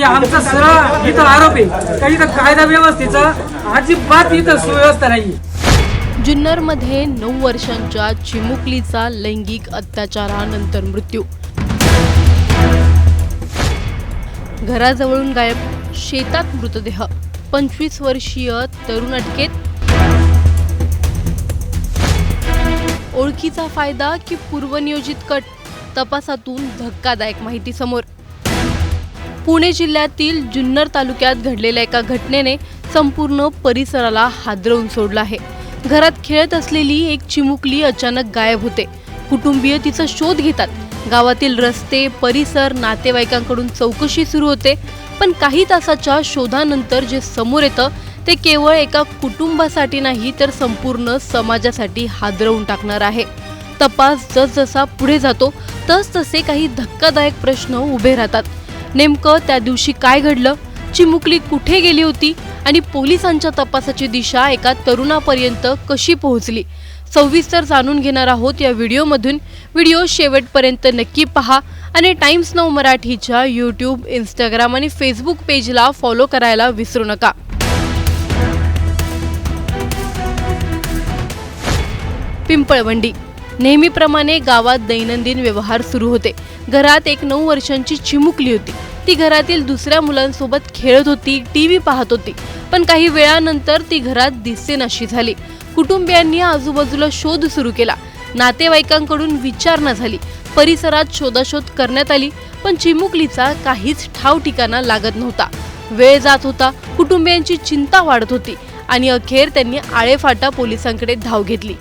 आमचा सरळ इथं आरोप आहे का इथं कायदा व्यवस्थेचा अजिबात इथं सुव्यवस्था नाही. जुन्नरमध्ये 9 वर्षांच्या चिमुकलीचा लैंगिक अत्याचारानंतर मृत्यू. घराजवळून गायब, शेतात मृतदेह. 25 वर्षीय तरुण अटकेत. ओळखीचा फायदा की पूर्वनियोजित कट? तपासातून धक्कादायक माहिती समोर. पुणे जिल्ह्यातील जुन्नर तालुक्यात घडलेल्या एका घटनेने संपूर्ण परिसराला हादरवून सोडलं आहे. घरात खेळत असलेली एक चिमुकली अचानक गायब होते. कुटुंबीय तिचा शोध घेतात. गावातील रस्ते, परिसर, नातेवाईकांकडून चौकशी सुरू होते. पण काही तासाच्या शोधानंतर जे समोर येतं ते केवळ एका कुटुंबासाठी नाही तर संपूर्ण समाजासाठी हादरवून टाकणार आहे. तपास जसजसा पुढे जातो तसतसे काही धक्कादायक प्रश्न उभे राहतात. नेमकं त्या दिवशी काय घडलं? चिमुकली कुठे गेली होती? आणि पोलिसांच्या तपासाची दिशा एका तरुणापर्यंत कशी पोहोचली? सविस्तर जाणून घेणार आहोत या व्हिडिओमधून. व्हिडिओ शेवटपर्यंत नक्की पहा आणि टाइम्स नाऊ मराठीच्या यूट्यूब, इंस्टाग्राम आणि फेसबुक पेजला फॉलो करायला विसरू नका. पिंपळवंडी. नेहमीप्रमाणे गावात दैनंदिन व्यवहार सुरू होते. घरात एक 9 वर्षांची चिमुकली होती. ती घरातील दुसऱ्या मुलांसोबत खेळत होती, टीव्ही पाहत होती. पण काही वेळानंतर ती घरात दिसेनाशी झाली. कुटुंबियांनी आजूबाजूला शोध सुरू केला. नातेवाईकांकडून विचारणा झाली. परिसरात शोधाशोध करण्यात आली. पण चिमुकलीचा काहीच ठाव ठिकाणा लागत नव्हता. वेळ जात होता. कुटुंबियांची चिंता वाढत होती आणि अखेर त्यांनी आळेफाटा पोलिसांकडे धाव घेतली.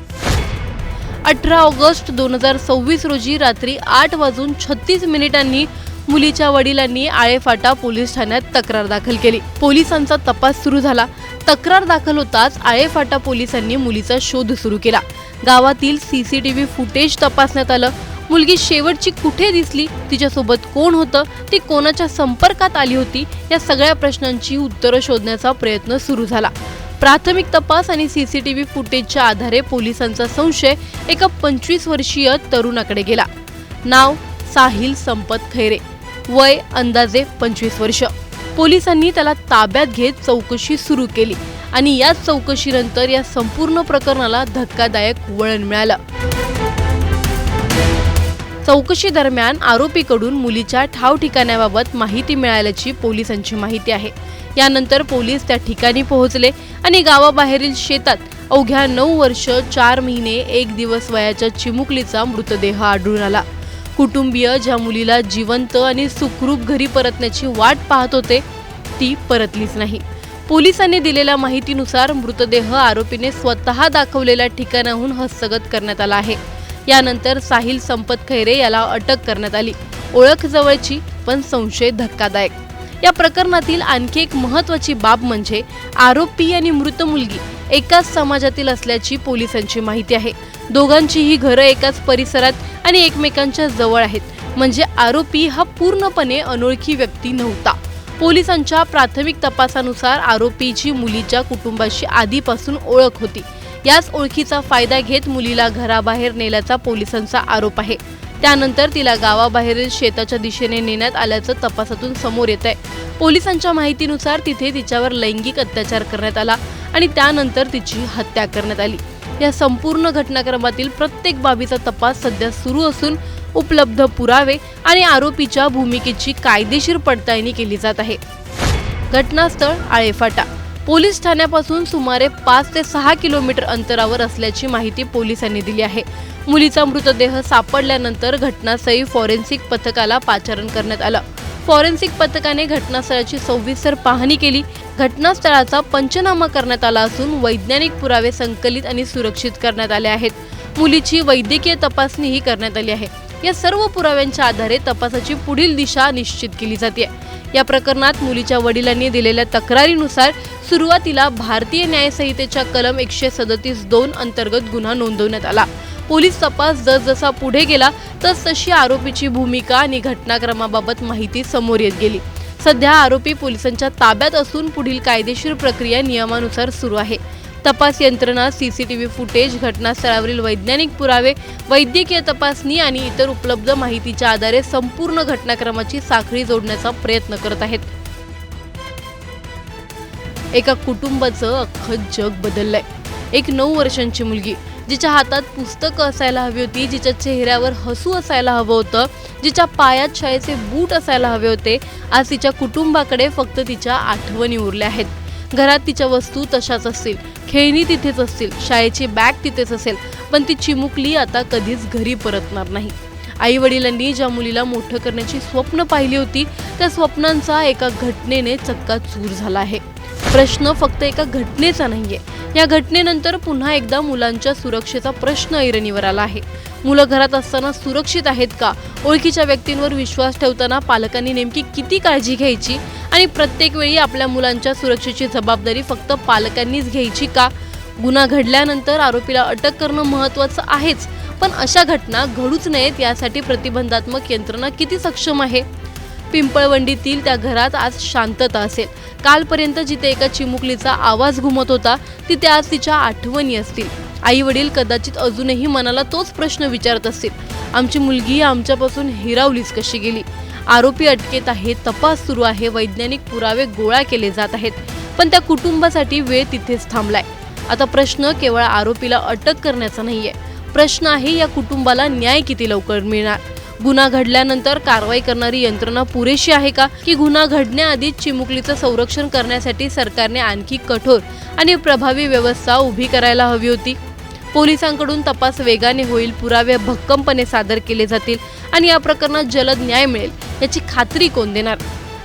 18 ऑगस्ट 2026 रोजी रात्री 8:36 मुलीच्या वडिलांनी आळेफाटा पोलीस ठाण्यात तक्रार दाखल केली. पोलिसांचा तपास सुरू झाला. तक्रार दाखल होताच आळेफाटा पोलिसांनी मुलीचा शोध सुरू केला. गावातील CCTV फुटेज तपासण्यात आलं. मुलगी शेवटची कुठे दिसली? तिच्यासोबत कोण होतं? ती कोणाच्या संपर्कात आली होती? या सगळ्या प्रश्नांची उत्तरं शोधण्याचा प्रयत्न सुरू झाला. प्राथमिक तपास आणि CCTV फुटेजच्या आधारे पोलिसांचा संशय एका 25 वर्षीय तरुणाकडे गेला. नाव साहिल संपत खैरे, वय अंदाजे 25 वर्ष. पोलिसांनी त्याला ताब्यात घेत चौकशी सुरू केली आणि याच चौकशीनंतर या संपूर्ण प्रकरणाला धक्कादायक वळण मिळालं. चौकशी दरम्यान आरोपीकडून मुलीच्या ठाव ठिकाण्याबाबत माहिती मिळाल्याची पोलिसांची माहिती आहे. यानंतर पोलीस त्या ठिकाणी पोहोचले आणि गावाबाहेरील शेतात अवघ्या 9 वर्ष 4 महिने 1 दिवस वयाच्या चिमुकलीचा मृतदेह आढळून आला. कुटुंबीय ज्या मुलीला जिवंत आणि सुखरूप घरी परतण्याची वाट पाहत होते ती परतलीच नाही. पोलिसांनी दिलेल्या माहितीनुसार मृतदेह आरोपीने स्वतः दाखवलेल्या ठिकाणाहून हस्तगत करण्यात आला आहे. यानंतर साहिल संपत खैरे याला अटक करण्यात आली. ओळख जवळची पण संशय धक्कादायक. या प्रकरणातील आणखी एक महत्त्वाची बाब म्हणजे आरोपी आणि मृत मुलगी एकाच समाजातील असल्याची पोलिसांची माहिती आहे. दोघांचीही घरं एकाच परिसरात आणि एकमेकांच्या जवळ आहेत. म्हणजे आरोपी हा पूर्णपणे अनोळखी व्यक्ती नव्हता. पोलिसांच्या प्राथमिक तपासानुसार आरोपीची मुलीच्या कुटुंबाशी आधीपासून ओळख होती. याच ओळखीचा फायदा घेत मुलीला घराबाहेर नेल्याचा पोलिसांचा आरोप आहे. त्यानंतर तिला गावाबाहेरील शेताच्या दिशेने नेण्यात आल्याचं तपासातून समोर येत आहे. पोलिसांच्या माहितीनुसार तिथे तिच्यावर लैंगिक अत्याचार करण्यात आला आणि त्यानंतर तिची हत्या करण्यात आली. या संपूर्ण घटनाक्रमातील प्रत्येक बाबीचा तपास सध्या सुरू असून उपलब्ध पुरावे आणि आरोपीच्या भूमिकेची कायदेशीर पडताळणी केली जात आहे. घटनास्थळ आळेफाटा. पोलीस ठाण्यापासून सुमारे 5 ते 6 किलोमीटर अंतरावर असल्याची माहिती पोलिसांनी दिली आहे. मुलीचा मृतदेह सापडल्यानंतर घटनास्थळी फॉरेन्सिक पथकाला पाचारण करण्यात आलं. फॉरेन्सिक पथकाने घटनास्थळाची सविस्तर पाहणी केली. घटनास्थळाचा पंचनामा करण्यात आला असून वैज्ञानिक पुरावे संकलित आणि सुरक्षित करण्यात आले आहेत. मुलीची वैद्यकीय तपासणीही करण्यात आली आहे. या सर्व पुराव्यांच्या आधारे तपासाची पुढील दिशा निश्चित केली जाते. या प्रकरणात मुलीच्या वडिलांनी दिलेल्या तक्रारीनुसार सुरुवातीला भारतीय न्याय संहितेच्या कलम 137(2) अंतर्गत गुन्हा नोंदवण्यात आला. पोलीस तपास जसजसा पुढे गेला तसतशी आरोपीची भूमिका आणि घटनाक्रमाबाबत माहिती समोर येत गेली. सध्या आरोपी पोलिसांच्या ताब्यात असून पुढील कायदेशीर प्रक्रिया नियमानुसार सुरू आहे. तपास यंत्रणा CCTV फुटेज, घटनास्थळावरील वैज्ञानिक पुरावे, वैद्यकीय तपासणी आणि इतर उपलब्ध माहितीच्या आधारे संपूर्ण घटनाक्रमाची साखळी जोडण्याचा प्रयत्न करत आहेत. एका कुटुंबाचं अख्खं जग बदललंय. एक 9 वर्षांची मुलगी जिच्या हातात पुस्तकं असायला हवी होती, जिच्या चेहऱ्यावर हसू असायला हवं होतं, जिच्या पायात शाळेचे बूट असायला हवे होते, आज तिच्या कुटुंबाकडे फक्त तिच्या आठवणी उरल्या आहेत. घरात तिच्या वस्तू तशाच असतील, खेळणी तिथेच असतील, शाळेची बॅग तिथेच असेल, पण ती चिमुकली आता कधीच घरी परतणार नाही. आई वडिलांनी ज्या मुलीला मोठं करण्याची स्वप्न पाहिली होती, त्या स्वप्नांचा एका घटनेने चक्काचूर झाला आहे. प्रश्न फक्त एका घटनेचा नाहीये. या घटनेनंतर पुन्हा एकदा मुलांच्या सुरक्षेचा प्रश्न ऐरणीवर आला आहे. मुलं घरात असताना सुरक्षित आहेत का? ओळखीच्या व्यक्तींवर विश्वास ठेवताना पालकांनी नेमकी किती काळजी घ्यायची? आणि प्रत्येक वेळी आपल्या मुलांच्या सुरक्षेची जबाबदारी फक्त पालकांनीच घ्यायची का? गुन्हा घडल्यानंतर आरोपीला अटक करणं महत्त्वाचं आहेच, पण अशा घटना घडूच नयेत यासाठी प्रतिबंधात्मक यंत्रणा किती सक्षम आहे? पिंपळवंडीतील त्या घरात आज शांतता असेल. कालपर्यंत जिथे एका चिमुकलीचा आवाज घुमत होता, तिथे आज तिच्या आठवणी असतील. आई वडील कदाचित अजूनही मनाला तोच प्रश्न विचारत असतील, आमची मुलगी आमच्यापासून हिरावलीच कशी गेली? आरोपी अटकेत आहे, तपास सुरू आहे, वैज्ञानिक पुरावे गोळा केले जात आहेत, पण त्या कुटुंबासाठी वेळ तिथेच थांबलाय. आता प्रश्न केवळ आरोपीला अटक करण्याचा नाहीये, प्रश्न आहे या कुटुंबाला न्याय किती लवकर मिळणार? गुन्हा घडल्यानंतर कारवाई करणारी यंत्रणा पुरेशी आहे का, की गुन्हा घडण्याआधीच चिमुकलीचं संरक्षण करण्यासाठी सरकारने आणखी कठोर आणि प्रभावी व्यवस्था उभी करायला हवी होती? पोलिसांकडून तपास वेगाने होईल, पुरावे भक्कमपणे सादर केले जातील आणि या प्रकरणात जलद न्याय मिळेल याची खात्री कोण देणार?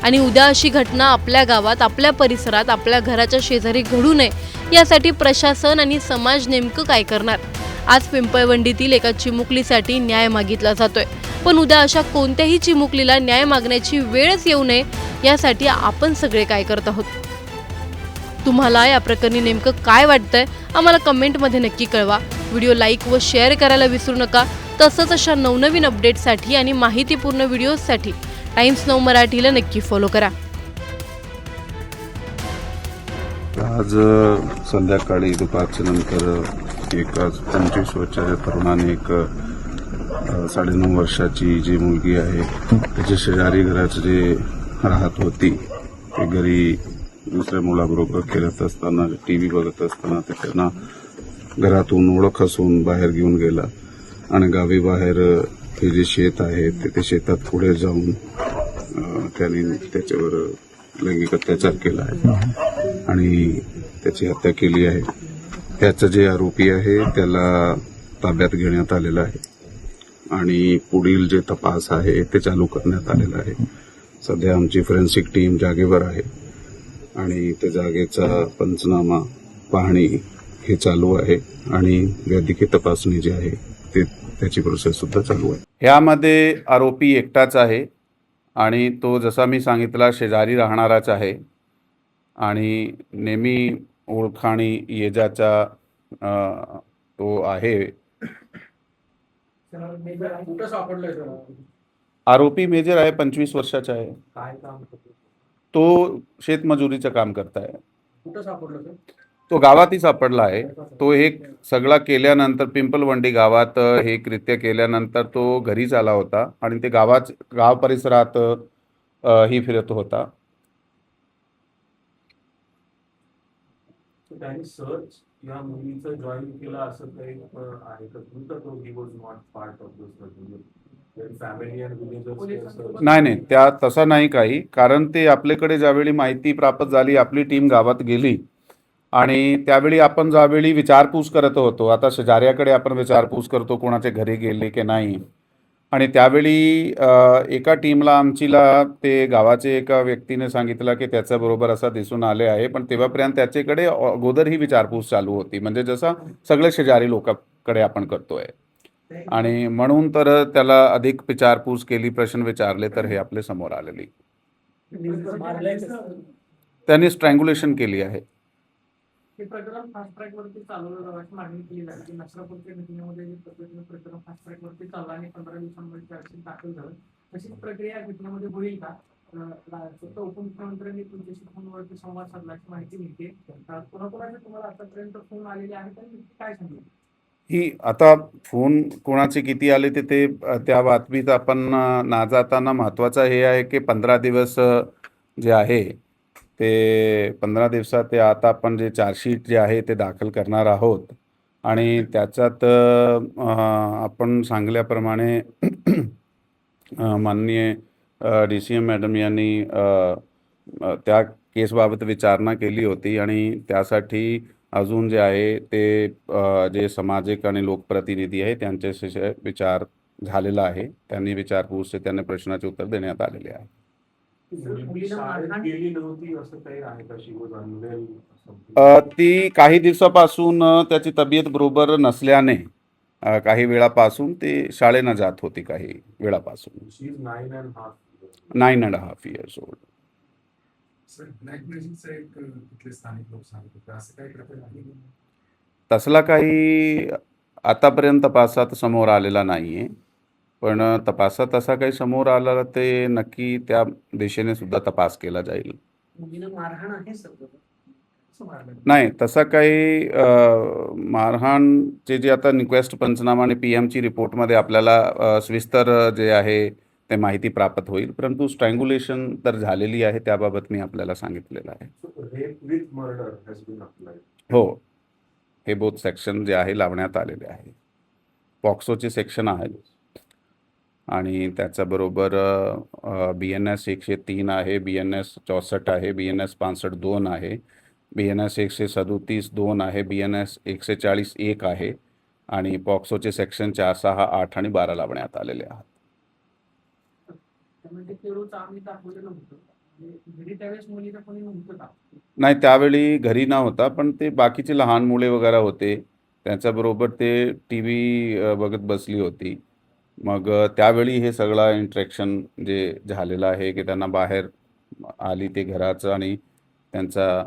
आणि उद्या अशी घटना आपल्या गावात, आपल्या परिसरात, आपल्या घराच्या शेजारी घडू नये यासाठी प्रशासन आणि समाज नेमकं काय करणार? आज पिंपळवंडीतील एका चिमुकलीसाठी न्याय मागितला जातोय, पण उद्या अशा कोणत्याही चिमुकलीला न्याय मागण्याची वेळच येऊ नये यासाठी आपण सगळे काय करत आहोत? तुम्हाला या प्रकरणी नेमकं काय वाटतंय आम्हाला कमेंटमध्ये नक्की कळवा. व्हिडिओ लाईक व शेअर करायला विसरू नका. तसंच अशा नवनवीन अपडेट्ससाठी आणि माहितीपूर्ण व्हिडिओजसाठी टाइम्स नाऊ मराठीला नक्की फॉलो करा. आज संध्याकाळी दुपारच्या नंतर एक 25 वर्षाच्या तरुणाने एक 9.5 वर्षाची जी मुलगी आहे त्याच्या शेजारी घरात जे राहत होती ते घरी दुसऱ्या मुलाबरोबर खेळत असताना, टीव्ही बघत असताना ते त्यांना घरातून ओळख असून बाहेर घेऊन गेला आणि गावी बाहेर हे जे शेत आहे ते शेतात पुढे जाऊन त्यांनी त्याच्यावर लैंगिक अत्याचार केला आहे आणि त्याची हत्या केली आहे. त्याचा जे आरोपी आहे त्याला ताब्यात घेण्यात आलेला आहे आणि पुढील जे तपास आहे ते चालू करण्यात आलेला आहे. सध्या आमची फॉरेन्सिक टीम जागेवर आहे आणि त्या जागेचा पंचनामा, पाहणी हे चालू आहे आणि वैद्यकीय तपासणी जी आहे त्याची प्रोसेस सुद्धा चालू आहे. ह्यामध्ये आरोपी एकटाच आहे आणि तो जसा मी सांगितला शेजारी राहणाराच आहे आणि नेहमी ओळखाणी येजाचा तो आहे. आरोपी मेजर आहे, 25 वर्षाचा आहे. तो शेतमजुरीचं काम करताय. तो गावातही सापडला आहे. तो हे सगळा केल्यानंतर पिंपळवंडी गावात हे कृत्य केल्यानंतर तो घरीच आला होता आणि ते गाव परिसरात ही फिरत होता. त्यांनी सर्च या मुलीचं जॉईन केलं असं काही आहे का? तो he was not part of this family and villagers. नाही, त्या तसा नाही काही. कारण ते आपल्याकडे ज्यावेळी माहिती प्राप्त झाली, आपली टीम गावात गेली आणि त्यावेळी आपण ज्यावेळी विचारपूस करत होतो, आता शेजाऱ्याकडे आपण विचारपूस करतो कोणाच्या घरी गेले की नाही, आणि त्यावेळी एका टीमला आमचीला ते गावाचे एका व्यक्तीने सांगितलं की त्याच्याबरोबर असं दिसून आले आहे, पण तेव्हापर्यंत त्याच्याकडे अगोदर ही विचारपूस चालू होती, म्हणजे जसं सगळे शेजारी लोकांकडे आपण करतोय. आणि म्हणून तर त्याला अधिक विचारपूस केली, प्रश्न विचारले तर हे आपले समोर आलेली. त्यांनी स्ट्रँग्युलेशन केली आहे. हे प्रकरण फास्ट ट्रॅक वरती चालवलं जाण्याची मागणी केली जाते. नक्षरापूरच्या घटनेमध्ये जे पद्धतीने प्रकरण फास्ट ट्रॅक वरती चाललं आणि 15 दिवसांमध्ये चार्जशीट दाखल झालं, तशीच प्रक्रिया घटनेमध्ये होईल का? स्वतः उपमुख्यमंत्र्यांनी तुमच्याशी फोनवरती संवाद साधल्याची माहिती मिळते. कोणाकोणाचे तुम्हाला आतापर्यंत फोन आलेले आहेत आणि काय सांगितलं? ही आता फोन कोणाचे किती आले ते त्या बातमीत आपण ना जाताना महत्त्वाचं हे आहे की 15 दिवस जे आहे ते 15 दिवसात ते आता आपण जे चार्जशीट जे आहे ते दाखल करणार आहोत आणि त्याच्यात आपण सांगल्याप्रमाणे माननीय DCM मॅडम यांनी त्या केसबाबत विचारणा केली होती आणि त्यासाठी अजून जे आहे ते जे सामाजिक आणि लोकप्रतिनिधी आहे त्यांच्याशी विचार झालेला आहे. त्यांनी विचारपूसचे त्यांना प्रश्नाचे उत्तर देण्यात आलेले आहे. मुलीला शाळेत मारहाण गेली नव्हती असं काही आहे का? शी वॉज अनवेल ती काही दिवसापासून त्याची तब्येत बरोबर नसल्याने काही वेळापासून ती शाळेनं जात होती काही वेळापासून. शी इज 9.5 9.5 years old. सर ब्लॅकमेलिंगचं एक तिथले स्थानिक लोक सांगत होते, असं काही प्रकार आहे? तसला काही आतापर्यंत तपासात समोर आलेला नाही आहे, पण तपासात असा काही समोर आला ते नक्की त्या दिशेने सुद्धा तपास केला जाईल. मुलीला मारहाण आहे सर असं मारलं नाही तसा काही मारहाणचे जे आता निक्वेस्ट पंचनामा आणि PMची रिपोर्टमध्ये आपल्याला सविस्तर जे आहे ते माहिती प्राप्त होईल, परंतु स्ट्रँग्युलेशन तर झालेली आहे त्याबाबत मी आपल्याला सांगितलेलं आहे. Rape with murder has been applied. हो, हे बोथ सेक्शन जे आहे लावण्यात आलेले आहे. पॉक्सोचे सेक्शन आहेत आणि त्याच्याबरोबर BNS 103 आहे, BNS 64 आहे, BNS 65(2) आहे, BNS 137 2 आहे, BNS 140 1 आहे आणि पॉक्सोचे सेक्शन 4, 6, 8 आणि 12 लावण्यात आलेले आहेत. त्यामध्ये केळूचं आम्ही दाखवलेलं होतं म्हणजे घरी त्यावेळेस मुलीला कोणी नव्हतं का? नाही त्यावेळी घरी नव्हता, पण ते बाकीचे लहान मुले वगैरे होते त्यांच्याबरोबर ते TV बघत बसली होती. मग त्यावेळी हे सगळं इंट्रॅक्शन जे झालेलं आहे की त्यांना बाहेर आली ते घराचं आणि त्यांचा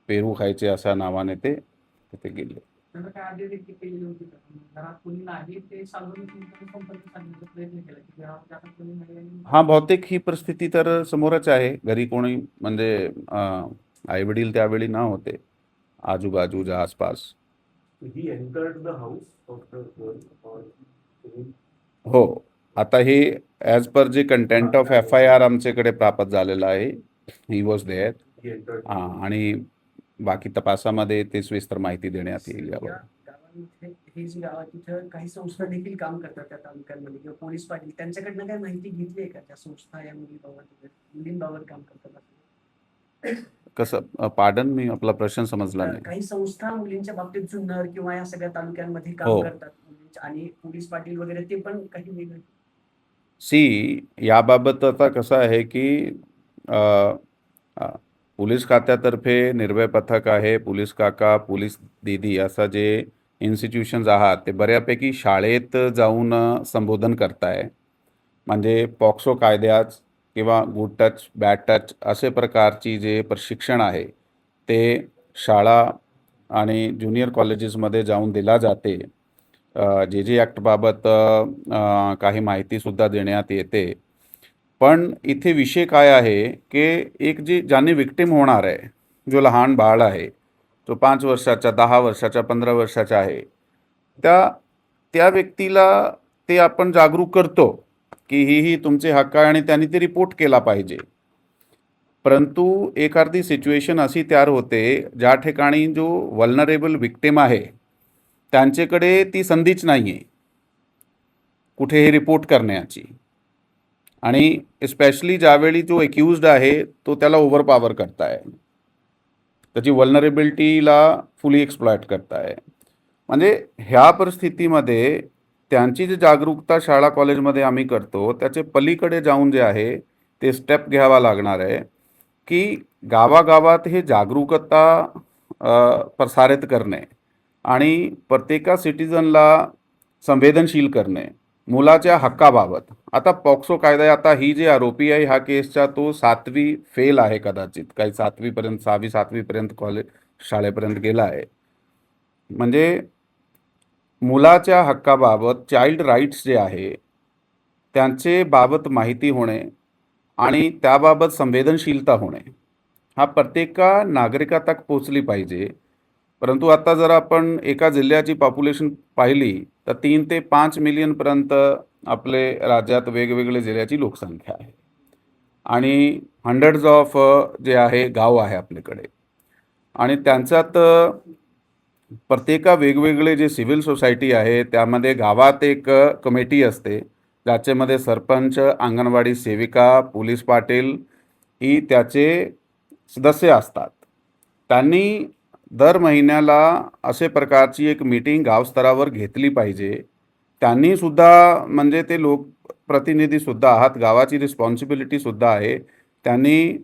पेरू खायचे अशा नावाने ते तिथे गेले. त्याला काय आधी देखील केलेली होती का? घरात कोणी नाही ते सांगून तुमच्याकडे संपर्क साधण्याचा प्रयत्न केला की घरात आता कोणी नाही आणि हा बहुतेक ही परिस्थिती तर समोरच आहे. घरी कोणी म्हणजे आईवडील त्यावेळी न होते आजूबाजूच्या आसपास. He entered the house of the girl और हो, आता हे ॲज पर जे कंटेंट ऑफ FIR आमच्याकडे प्राप्त झालेलं आहे, he was there. He entered. आणि बाकी तपासामध्ये ते सविस्तर माहिती देण्यात येईल यावर. गावांमध्ये हे जी गावात तिथं काही संस्था देखील काम करतात त्या तालुक्यांमध्ये किंवा पोलीस पाटील त्यांच्याकडनं काय माहिती घेतली आहे का त्या संस्था या मुलींबाबत काम करतात? कसं पार्डन मी आपला प्रश्न समजला नाही. काही संस्था मुलींच्या बाबतीत जुन्नर किंवा या सगळ्या तालुक्यांमध्ये काम हो. करतात आणि पोलीस पाटील वगैरे ते पण काही वेगळे. याबाबत आता कसं आहे की पोलीस खात्यातर्फे निर्भय पथक आहे, पोलीस काका, पोलीस दीदी असं जे इन्स्टिट्यूशन्स आहात ते बऱ्यापैकी शाळेत जाऊन संबोधन करताय. म्हणजे पॉक्सो कायद्यात किंवा गुड टच बॅड टच असे प्रकारची जे प्रशिक्षण आहे ते शाळा आणि ज्युनियर कॉलेजेसमध्ये जाऊन दिला जाते. JJ ॲक्टबाबत काही माहितीसुद्धा देण्यात येते. पण इथे विषय काय आहे की एक ज्याने विक्टिम होणार आहे, जो लहान बाळ आहे, जो 5 वर्षाचा, 10 वर्षाचा, 15 वर्षाचा आहे, त्या व्यक्तीला ते आपण जागरूक करतो की ही तुमचे हक्क आहे आणि त्यांनी ते रिपोर्ट केला पाहिजे. परंतु एखादी सिच्युएशन अशी तयार होते ज्या ठिकाणी जो वल्नरेबल विक्टिम आहे त्यांच्याकडे ती संधीच नाही आहे कुठेही रिपोर्ट करण्याची. आणि स्पेशली ज्यावेळी जो एक्युज्ड आहे तो त्याला ओव्हरपॉवर करताय, त्याची वल्नरेबिलिटीला फुली एक्सप्लॉइट करताय. म्हणजे ह्या परिस्थितीमध्ये त्यांची जी जागरूकता शाळा कॉलेजमध्ये आम्ही करतो त्याचे पलीकडे जाऊन जे आहे ते स्टेप घ्यावा लागणार आहे की गावागावात हे जागरूकता प्रसारित करणे आणि प्रत्येक सिटिझनला संवेदनशील करणे मुलाच्या हक्काबाबत. आता पॉक्सो कायदा आता ही जे आरोपी आहे ह्या केसचा तो 7वी फेल आहे, कदाचित काही 7वीपर्यंत 6वी 7वीपर्यंत कॉलेज शाळेपर्यंत गेला आहे. म्हणजे मुलाच्या हक्काबाबत चाइल्ड राईट्स जे आहे त्यांचे बाबत माहिती होणे आणि त्याबाबत संवेदनशीलता होणे हा प्रत्येक नागरिकातक पोचली पाहिजे. परंतु आता जर आपण एका जिल्ह्याची पॉप्युलेशन पाहिली तर 3 ते 5 मिलियनपर्यंत आपले राज्यात वेगवेगळे जिल्ह्याची लोकसंख्या आहे आणि हंड्रेड्स ऑफ जे आहे गाव आहे आपल्याकडे, आणि त्यांच्यात प्रत्येका वेगवेगळे जे सिव्हिल सोसायटी आहे त्यामध्ये गावात एक कमिटी असते, ज्याच्यामध्ये सरपंच, अंगणवाडी सेविका, पोलीस पाटील ही त्याचे सदस्य असतात. त्यांनी दर महिन्याला असे प्रकारची एक मीटिंग गावस्तरावर घेतली पाहिजे. त्यांनी सुद्धा म्हणजे ते लोकप्रतिनिधीसुद्धा आहात, गावाची रिस्पॉन्सिबिलिटीसुद्धा आहे. त्यांनी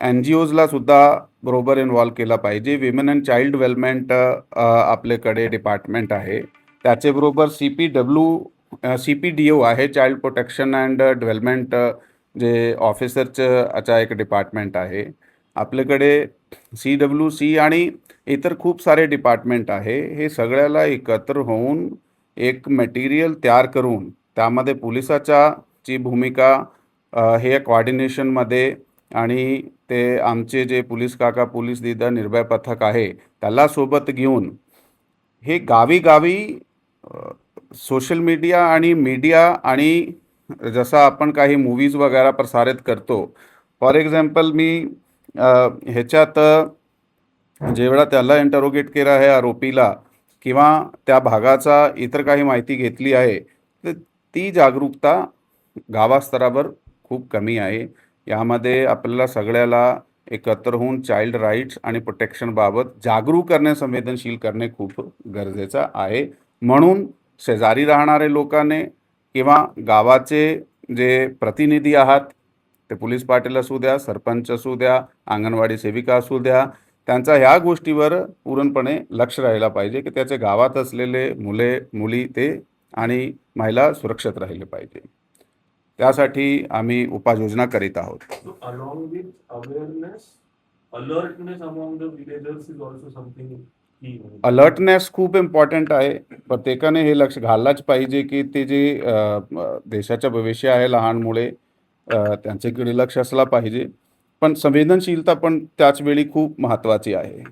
NGOजला सुद्धा बरोबर इन्व्हॉल्व केला पाहिजे. विमेन अँड चाइल्ड डेव्हलपमेंट आपल्याकडे डिपार्टमेंट आहे, त्याच्याबरोबर CPDO आहे, चाइल्ड प्रोटेक्शन अँड डेव्हलपमेंट जे ऑफिसरचं एक डिपार्टमेंट आहे. आपल्याकडे CWC आणि इतर खूप सारे डिपार्टमेंट आहे. हे सगळ्याला एकत्र होऊन एक मटेरियल तयार करून त्यामध्ये पोलिसाची भूमिका हे कॉर्डिनेशनमध्ये, आणि ते आमचे जे पोलीस काका, पोलीस दीदा, निर्भय पथक आहे त्याला सोबत घेऊन हे गावी सोशल मीडिया आणि जसं आपण काही मूवीज वगैरे प्रसारित करतो. फॉर एक्झाम्पल मी ह्याच्यात जेवढा त्याला इंटरोगेट केलं आहे आरोपीला किंवा त्या भागाचा इतर काही माहिती घेतली आहे, तर ती जागरूकता गावास्तरावर खूप कमी आहे. यामध्ये आपल्याला सगळ्याला एकत्र होऊन चाइल्ड राईट्स आणि प्रोटेक्शनबाबत जागरूक करणे, संवेदनशील करणे खूप गरजेचं आहे. म्हणून शेजारी राहणारे लोकांनी किंवा गावाचे जे प्रतिनिधी आहात, ते पोलीस पाटील असू द्या, सरपंच असू द्या, अंगणवाडी सेविका असू द्या, त्यांचा ह्या गोष्टीवर पूर्णपणे लक्ष राहायला पाहिजे की त्याचे गावात असलेले मुली ते आणि महिला सुरक्षित राहिले पाहिजे. त्यासाठी आम्ही उपाययोजना करीत आहोत. So along with awareness, alertness among the villagers is also something key. Alertness खूप इम्पॉर्टंट आहे. प्रत्येकाने हे लक्ष घाललाच पाहिजे की ते जे देशाचं भविष्य आहे लहान मुले, त्यांच्याकडे लक्ष असला पाहिजे. पण संवेदनशीलता पण त्याच वेळी खूप महत्त्वाची आहे.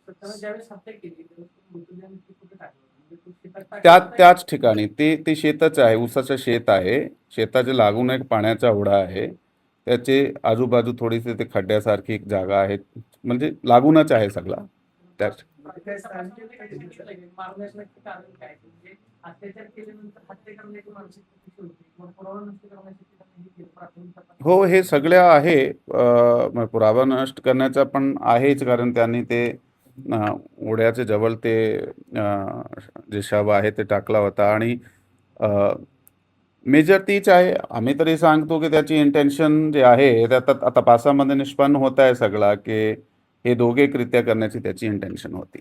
ज्यावेळेस हत्या केली त्यावेळेस मृतदेह नक्की कुठे टाकला? म्हणजे तो शेतात टाकला त्याच ठिकाणी ते शेतच आहे, ऊसाचं शेत आहे. शेताचे लागून एक पाण्याचा ओढा आहे, त्याचे आजूबाजू थोडीशी ते खड्ड्यासारखी एक जागा आहे, म्हणजे लागूनच आहे सगळा. त्याच मारण्याचं नक्की कारण काय? म्हणजे अत्याचार केल्यानंतर हत्या करण्याची मानसिकता कशी होती किंवा पुरावा नष्ट करण्यासाठी त्यांनी केलं प्राथमिक तपास? हो, हे सगळं आहे. पुरावा नष्ट करण्याचा पण आहेच, कारण त्यांनी ते ओढ्याच्या जवळ ते जे शव आहे ते टाकला होता. आणि मेजर तीच आहे. आम्ही तरी सांगतो की त्याची इंटेन्शन जे आहे त्या तपासामध्ये निष्पन्न होत आहे सगळा, की हे दोघे कृत्य करण्याची त्याची इंटेन्शन होती.